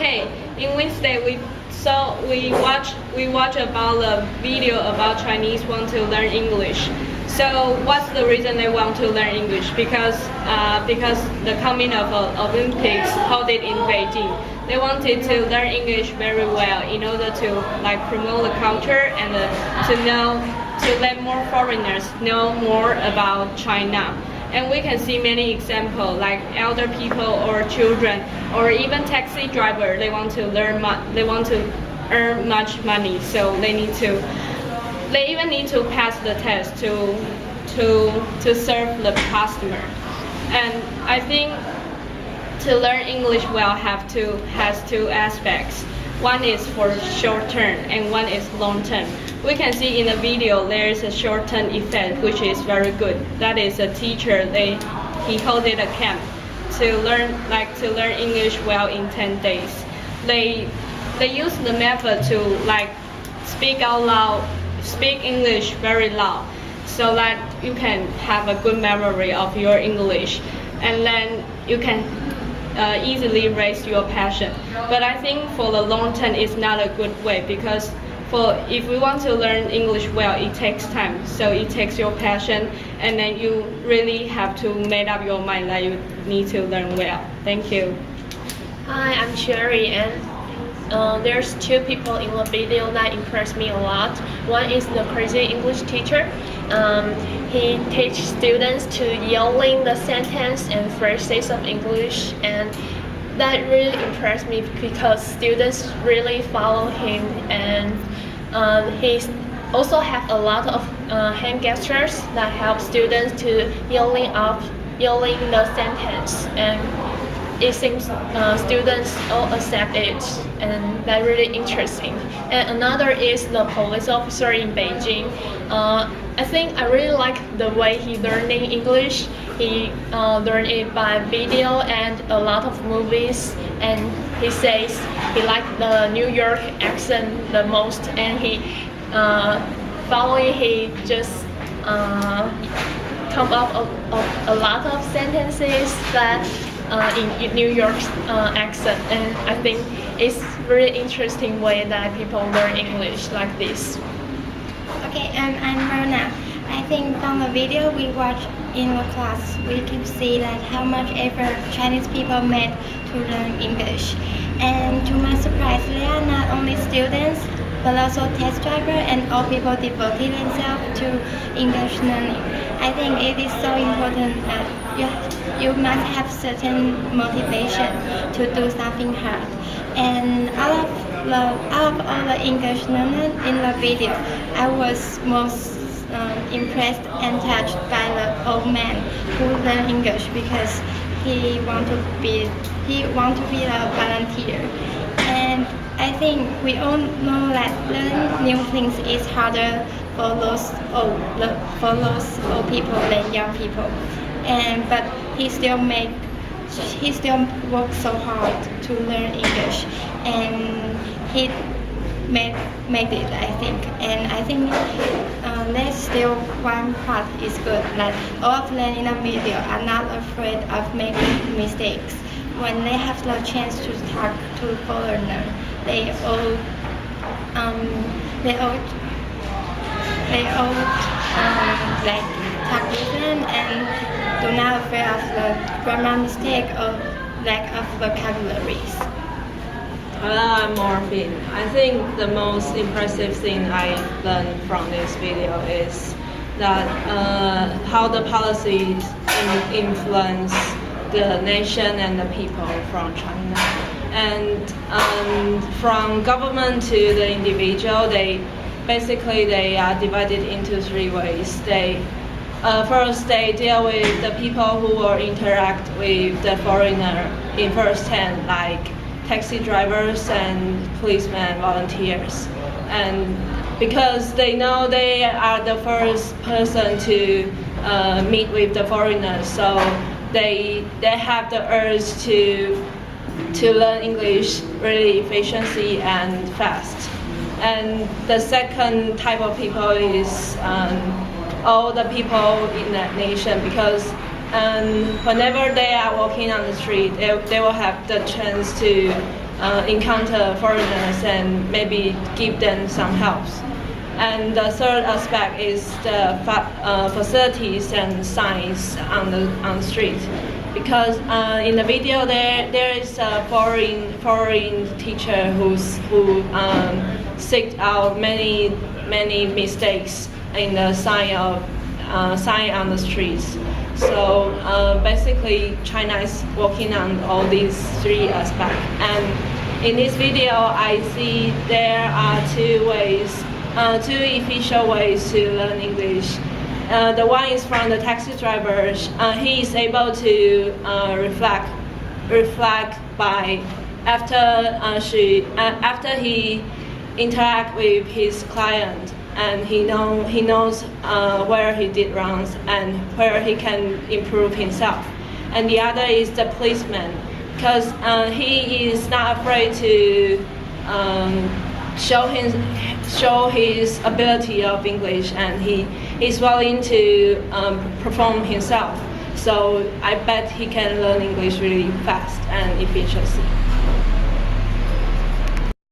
Kay. In Wednesday we watch about the video about Chinese want to learn English. So what's the reason they want to learn English? Because the coming of Olympics held it in Beijing. They wanted to learn English very well in order to promote the culture and to let more foreigners know more about China. And we can see many examples like elder people or children or even taxi driver. They want to earn much money, so they even need to pass the test to serve the customer. And I think to learn English well has two aspects. One is for short term and one is long term. We can see in the video there is a short term effect which is very good. That is a teacher he held a camp to learn English well in 10 days. They use the method to speak out loud, speak English very loud, so that you can have a good memory of your English, and then you can easily raise your passion. But I think for the long term it's not a good way, because if we want to learn English well, it takes time. So it takes your passion, and then you really have to make up your mind that you need to learn well. Thank you. Hi, I'm Sherry, and there's two people in the video that impressed me a lot. One is the crazy English teacher. He teaches students to yelling the sentence and phrases of English, and that really impressed me because students really follow him, and he also have a lot of hand gestures that help students to yelling the sentence, and it seems students all accept it, and that's really interesting. And another is the police officer in Beijing. I think I really like the way he learning English. He learned it by video and a lot of movies, and he says he liked the New York accent the most, and he just come up of a lot of sentences that in New York's accent, and I think it's really interesting way that people learn English like this. Okay, I'm Rona. I think from the video we watched in the class, we can see that how much effort Chinese people made to learn English. And to my surprise, they are not only students, but also taxi drivers and all people devoted themselves to English learning. I think it is so important that you must have certain motivation to do something hard. And out of all the English learners in the video, I was most impressed and touched by the old man who learned English because he want to be a volunteer. And I think we all know that learning new things is harder for those old people than young people. But he still worked so hard to learn English, and he made it, I think. And I think there's still one part is good, that all of them in the video are not afraid of making mistakes. When they have the chance to talk to foreigner, they all talk with them and do not afraid of the grammar mistake or lack of vocabularies. I'm Morphine. I think the most impressive thing I learned from this video is that how the policies influence the nation and the people from China. And from government to the individual, they are divided into three ways. First, they deal with the people who will interact with the foreigner in first hand, like taxi drivers and policemen, volunteers. And because they know they are the first person to meet with the foreigners, so they have the urge to learn English really efficiently and fast. And the second type of people is all the people in that nation, because and whenever they are walking on the street, they will have the chance to encounter foreigners and maybe give them some help. And the third aspect is the facilities and signs on the street, because in the video there is a foreign teacher who seeked out many mistakes in the sign on the streets. So basically, China is working on all these three aspects. And in this video, I see there are two efficient ways to learn English. The one is from the taxi driver. He is able to reflect by after he interact with his client, and he knows where he did wrong and where he can improve himself. And the other is the policeman, because he is not afraid to show his ability of English, and he is willing to perform himself. So I bet he can learn English really fast and efficiently.